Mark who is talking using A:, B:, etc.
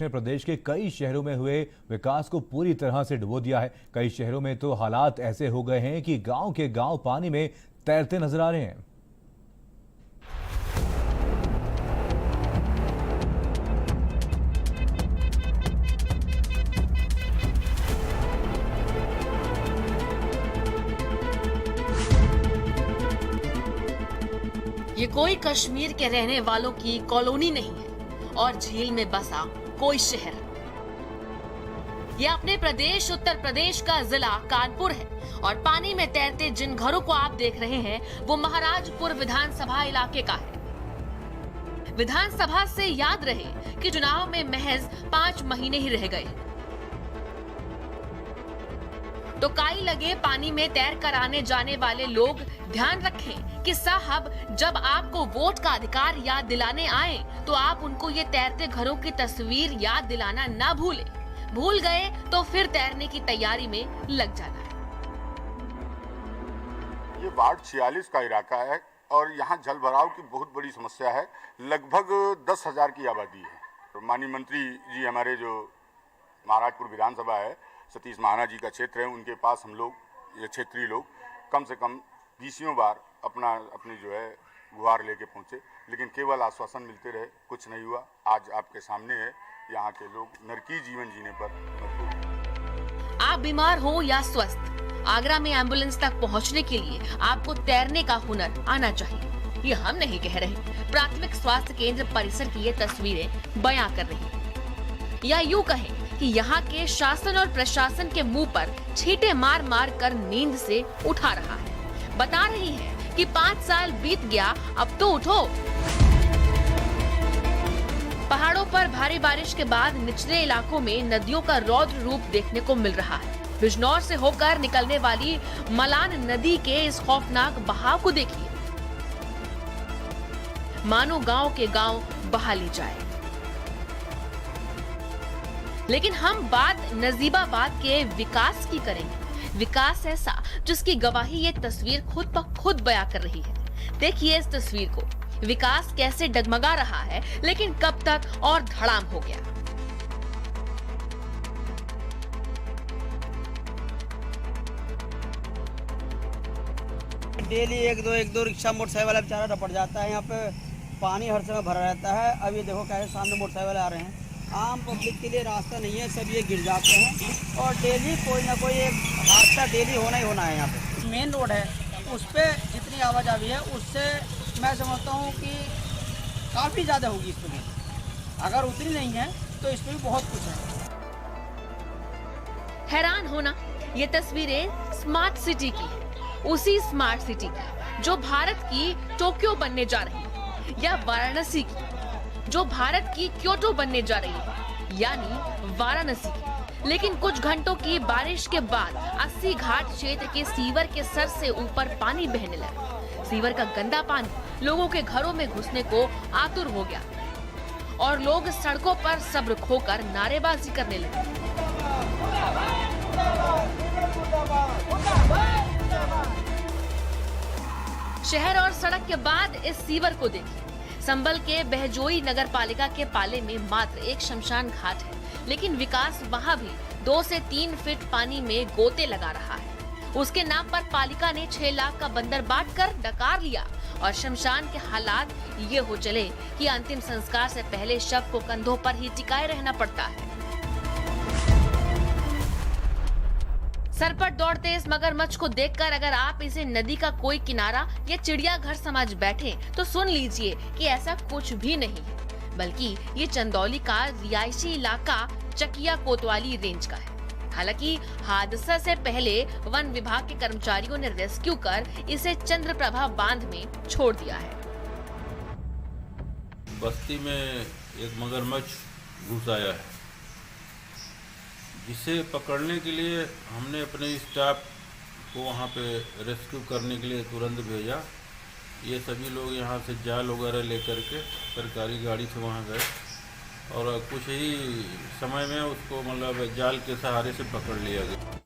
A: ने प्रदेश के कई शहरों में हुए विकास को पूरी तरह से डुबो दिया है। कई शहरों में तो हालात ऐसे हो गए हैं कि गांव के गांव पानी में तैरते नजर आ रहे हैं।
B: ये कोई कश्मीर के रहने वालों की कॉलोनी नहीं है और झील में बसा कोई शहर। ये अपने प्रदेश उत्तर प्रदेश का जिला कानपुर है और पानी में तैरते जिन घरों को आप देख रहे हैं वो महाराजपुर विधानसभा इलाके का है। विधानसभा से याद रहे कि चुनाव में महज 5 महीने ही रह गए तो काई लगे पानी में तैर कर आने जाने वाले लोग ध्यान रखें कि साहब जब आपको वोट का अधिकार याद दिलाने आए तो आप उनको ये तैरते घरों की तस्वीर याद दिलाना ना भूलें। भूल गए तो फिर तैरने की तैयारी में लग जाना है।
C: ये वार्ड 46 का इलाका है और यहाँ जल भराव की बहुत बड़ी समस्या है। लगभग 10,000 की आबादी है। माननीय मंत्री जी हमारे जो महाराजपुर विधानसभा है सतीश महाना जी का क्षेत्र है, उनके पास हम लोग ये क्षेत्रीय लोग कम से कम 20 बार अपनी जो है गुहार लेके पहुंचे, लेकिन केवल आश्वासन मिलते रहे, कुछ नहीं हुआ। आज आपके सामने है, यहाँ के लोग नरकी जीवन जीने पर मजबूर।
B: आप बीमार हो या स्वस्थ, आगरा में एम्बुलेंस तक पहुँचने के लिए आपको तैरने का हुनर आना चाहिए। ये हम नहीं कह रहे, प्राथमिक स्वास्थ्य केंद्र परिसर की ये तस्वीरें बयां कर रही है। या यूं कहें कि यहाँ के शासन और प्रशासन के मुंह पर छींटे मार मार कर नींद से उठा रहा है। बता रही है कि 5 साल बीत गया, अब तो उठो। पहाड़ों पर भारी बारिश के बाद निचले इलाकों में नदियों का रौद्र रूप देखने को मिल रहा है। बिजनौर से होकर निकलने वाली मलान नदी के इस खौफनाक बहाव को देखिए, मानो गांव के गांव बहा ली जाए। लेकिन हम बात नजीबाबाद के विकास की करेंगे। विकास ऐसा जिसकी गवाही ये तस्वीर खुद ब खुद बयां कर रही है। देखिए इस तस्वीर को, विकास कैसे डगमगा रहा है, लेकिन कब तक और धड़ाम हो गया।
D: डेली एक दो रिक्शा मोटरसाइकिल वाला बेचारा रपट जाता है। यहाँ पे पानी हर समय भरा रहता है। अब ये देखो कैसे सामने मोटरसाइकिल वाले आ रहे हैं। आम पब्लिक के लिए रास्ता नहीं है, सब ये गिर जाते हैं और डेली कोई ना कोई एक हादसा डेली होना ही होना है। यहाँ पे मेन रोड है, उस पर जितनी आवाजाही है उससे मैं समझता हूँ कि काफ़ी ज़्यादा होगी इस पर भी। अगर उतनी नहीं है तो इस पर भी बहुत कुछ है।
B: हैरान होना, ये तस्वीरें स्मार्ट सिटी की है, उसी स्मार्ट सिटी की जो भारत की टोक्यो बनने जा रही है, या वाराणसी की जो भारत की क्योटो बनने जा रही है, यानी वाराणसी की। लेकिन कुछ घंटों की बारिश के बाद 80 घाट क्षेत्र के सीवर के सर से ऊपर पानी बहने लगा। सीवर का गंदा पानी लोगों के घरों में घुसने को आतुर हो गया और लोग सड़कों पर सब्र खोकर नारेबाजी करने लगे। शहर और सड़क के बाद इस सीवर को देखिए। संबल के बहजोई नगर पालिका के पाले में मात्र एक शमशान घाट है, लेकिन विकास वहाँ भी 2 से 3 फीट पानी में गोते लगा रहा है। उसके नाम पर पालिका ने 6 लाख का बंदर बांट कर डकार लिया और शमशान के हालात ये हो चले कि अंतिम संस्कार से पहले शव को कंधों पर ही टिकाए रहना पड़ता है। सर पर दौड़ते इस मगरमच्छ को देखकर अगर आप इसे नदी का कोई किनारा या चिड़ियाघर समझ बैठे तो सुन लीजिए कि ऐसा कुछ भी नहीं है, बल्कि ये चंदौली का रिहायशी इलाका चकिया कोतवाली रेंज का है। हालांकि हादसा से पहले वन विभाग के कर्मचारियों ने रेस्क्यू कर इसे चंद्रप्रभा बांध में छोड़ दिया है।
E: बस्ती में एक मगरमच्छ घुस आया है, जिसे पकड़ने के लिए हमने अपने स्टाफ को वहाँ पे रेस्क्यू करने के लिए तुरंत भेजा। ये सभी लोग यहाँ से जाल वगैरह लेकर के सरकारी गाड़ी से वहाँ गए और कुछ ही समय में उसको मतलब जाल के सहारे से पकड़ लिया गया।